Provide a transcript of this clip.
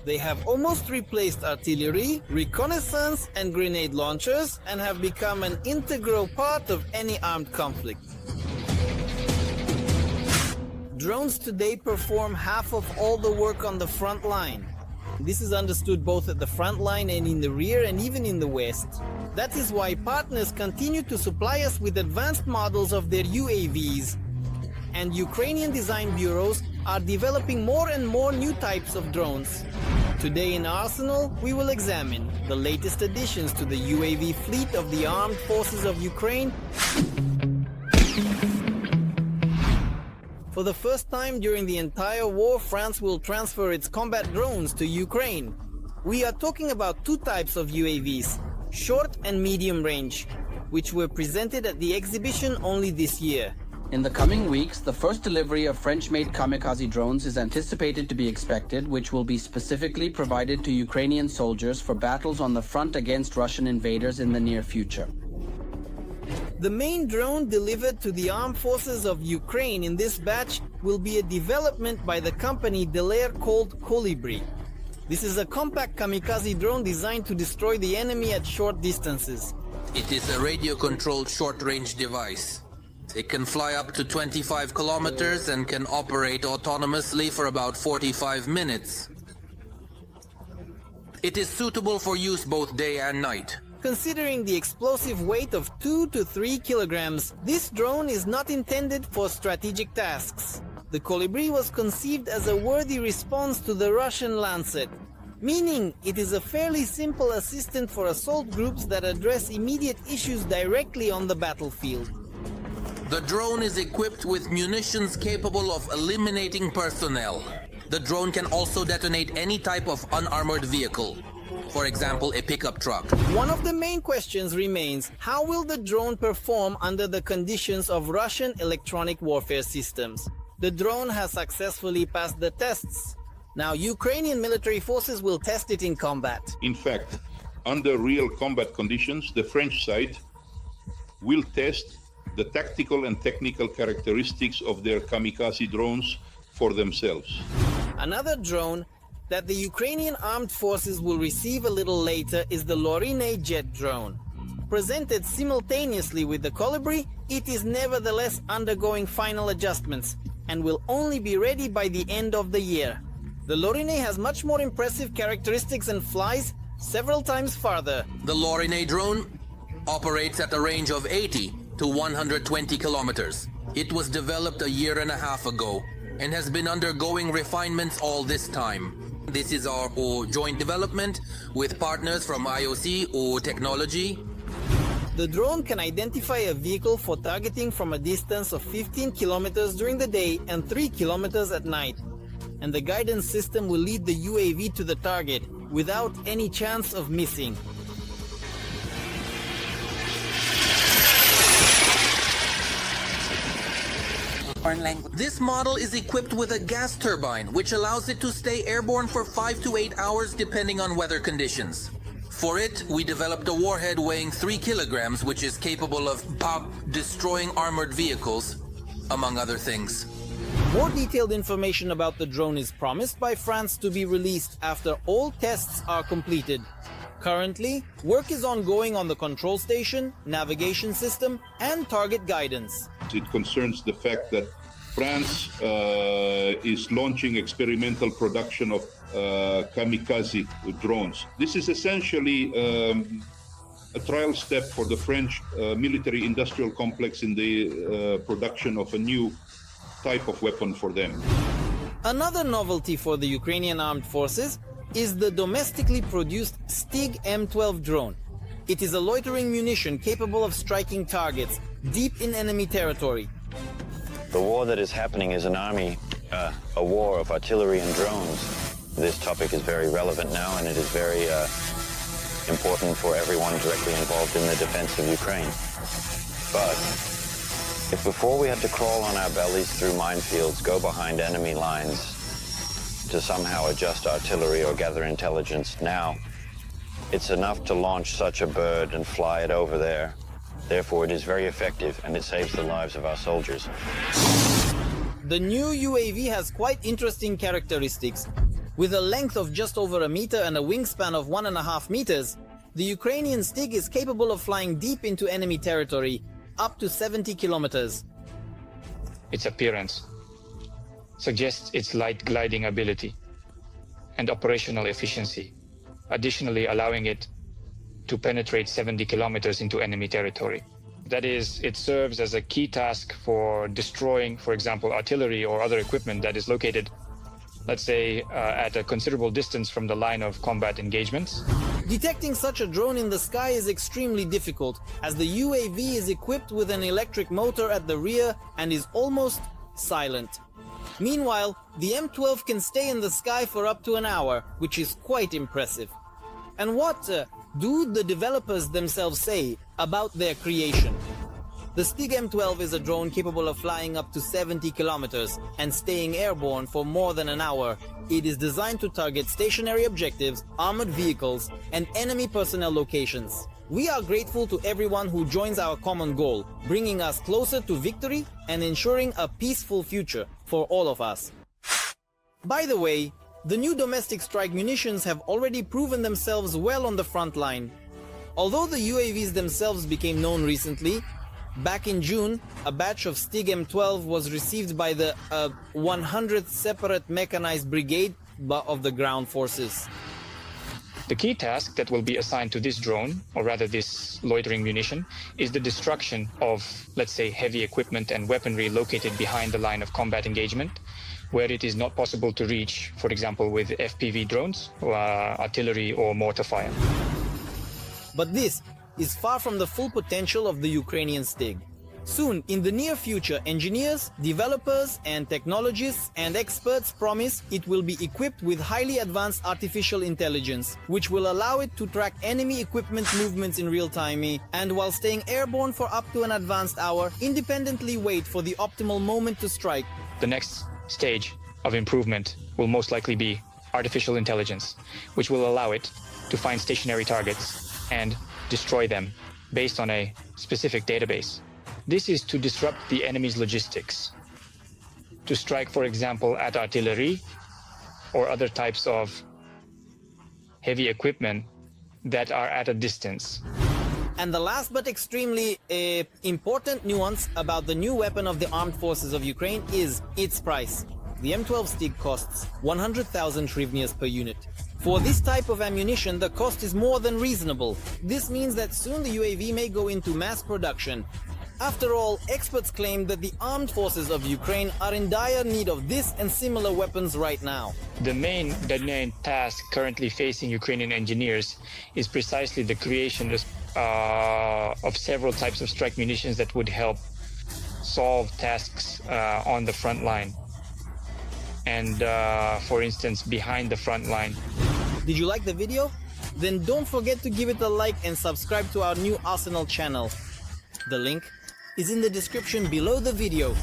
They have almost replaced artillery, reconnaissance, and grenade launchers, and have become an integral part of any armed conflict. Drones today perform half of all the work on the front line. This is understood both at the front line and in the rear, and even in the West. That is why partners continue to supply us with advanced models of their UAVs. And Ukrainian design bureaus are developing more and more new types of drones. Today in Arsenal, we will examine the latest additions to the UAV fleet of the armed forces of Ukraine. For the first time during the entire war, France will transfer its combat drones to Ukraine. We are talking about two types of UAVs, short and medium range, which were presented at the exhibition only this year. In the coming weeks, the first delivery of French-made kamikaze drones is anticipated to be expected, which will be specifically provided to Ukrainian soldiers for battles on the front against Russian invaders in the near future. The main drone delivered to the armed forces of Ukraine in this batch will be a development by the company Delair called Colibri. This is a compact kamikaze drone designed to destroy the enemy at short distances. It is a radio-controlled short-range device. It can fly up to 25 kilometers and can operate autonomously for about 45 minutes. It is suitable for use both day and night. Considering the explosive weight of 2 to 3 kilograms, this drone is not intended for strategic tasks. The Colibri was conceived as a worthy response to the Russian Lancet, meaning it is a fairly simple assistant for assault groups that address immediate issues directly on the battlefield. The drone is equipped with munitions capable of eliminating personnel. The drone can also detonate any type of unarmored vehicle. For example, a pickup truck. One of the main questions remains, how will the drone perform under the conditions of Russian electronic warfare systems? The drone has successfully passed the tests. Now Ukrainian military forces will test it in combat. In fact, under real combat conditions, the French side will test the tactical and technical characteristics of their kamikaze drones for themselves. Another drone that the Ukrainian armed forces will receive a little later is the Militaryad jet drone. Presented simultaneously with the Colibri, it is nevertheless undergoing final adjustments and will only be ready by the end of the year. The Militaryad has much more impressive characteristics and flies several times farther. The Militaryad drone operates at a range of 80 to 120 kilometers. It was developed a year and a half ago and has been undergoing refinements all this time. This is our joint development with partners from IOC or technology. The drone can identify a vehicle for targeting from a distance of 15 kilometers during the day and 3 kilometers at night. And the guidance system will lead the UAV to the target without any chance of missing. This model is equipped with a gas turbine, which allows it to stay airborne for 5 to 8 hours depending on weather conditions. For it, we developed a warhead weighing 3 kilograms, which is capable of destroying armored vehicles, among other things. More detailed information about the drone is promised by France to be released after all tests are completed. Currently, work is ongoing on the control station, navigation system, and target guidance. It concerns the fact that France is launching experimental production of kamikaze drones. This is essentially a trial step for the French military industrial complex in the production of a new type of weapon for them. Another novelty for the Ukrainian armed forces is the domestically produced Stig M12 drone. It is a loitering munition capable of striking targets deep in enemy territory. The war that is happening is a war of artillery and drones. This topic is very relevant now, and it is very important for everyone directly involved in the defense of Ukraine. But if before we had to crawl on our bellies through minefields, go behind enemy lines to somehow adjust artillery or gather intelligence, now it's enough to launch such a bird and fly it over there. Therefore, it is very effective, and it saves the lives of our soldiers. The new UAV has quite interesting characteristics. With a length of just over a meter and a wingspan of 1.5 meters, the Ukrainian Stig is capable of flying deep into enemy territory, up to 70 kilometers. Its appearance suggests its light gliding ability and operational efficiency, additionally allowing it to penetrate 70 kilometers into enemy territory. That is, it serves as a key task for destroying, for example, artillery or other equipment that is located, let's say, at a considerable distance from the line of combat engagements. Detecting such a drone in the sky is extremely difficult, as the UAV is equipped with an electric motor at the rear and is almost silent. Meanwhile, the M12 can stay in the sky for up to an hour, which is quite impressive. And what do the developers themselves say about their creation? The Stig M12 is a drone capable of flying up to 70 kilometers and staying airborne for more than an hour. It is designed to target stationary objectives, armored vehicles, and enemy personnel locations. We are grateful to everyone who joins our common goal, bringing us closer to victory and ensuring a peaceful future for all of us. By the way, the new domestic strike munitions have already proven themselves well on the front line. Although the UAVs themselves became known recently, back in June, a batch of Stig M12 was received by the 100th Separate Mechanized Brigade of the Ground Forces. The key task that will be assigned to this drone, or rather this loitering munition, is the destruction of, let's say, heavy equipment and weaponry located behind the line of combat engagement, where it is not possible to reach, for example, with FPV drones, artillery or mortar fire. But this is far from the full potential of the Ukrainian Stig. Soon, in the near future, engineers, developers, and technologists and experts promise it will be equipped with highly advanced artificial intelligence, which will allow it to track enemy equipment movements in real time and, while staying airborne for up to an advanced hour, independently wait for the optimal moment to strike. The next stage of improvement will most likely be artificial intelligence, which will allow it to find stationary targets and destroy them based on a specific database. This is to disrupt the enemy's logistics, to strike, for example, at artillery or other types of heavy equipment that are at a distance. And the last but extremely important nuance about the new weapon of the armed forces of Ukraine is its price. The M12 Stig costs 100,000 hryvnias per unit. For this type of ammunition, the cost is more than reasonable. This means that soon the UAV may go into mass production. After all, experts claim that the armed forces of Ukraine are in dire need of this and similar weapons right now. The main task currently facing Ukrainian engineers is precisely the creation of several types of strike munitions that would help solve tasks on the front line. And for instance, behind the front line. Did you like the video? Then don't forget to give it a like and subscribe to our new Arsenal channel. The link is in the description below the video.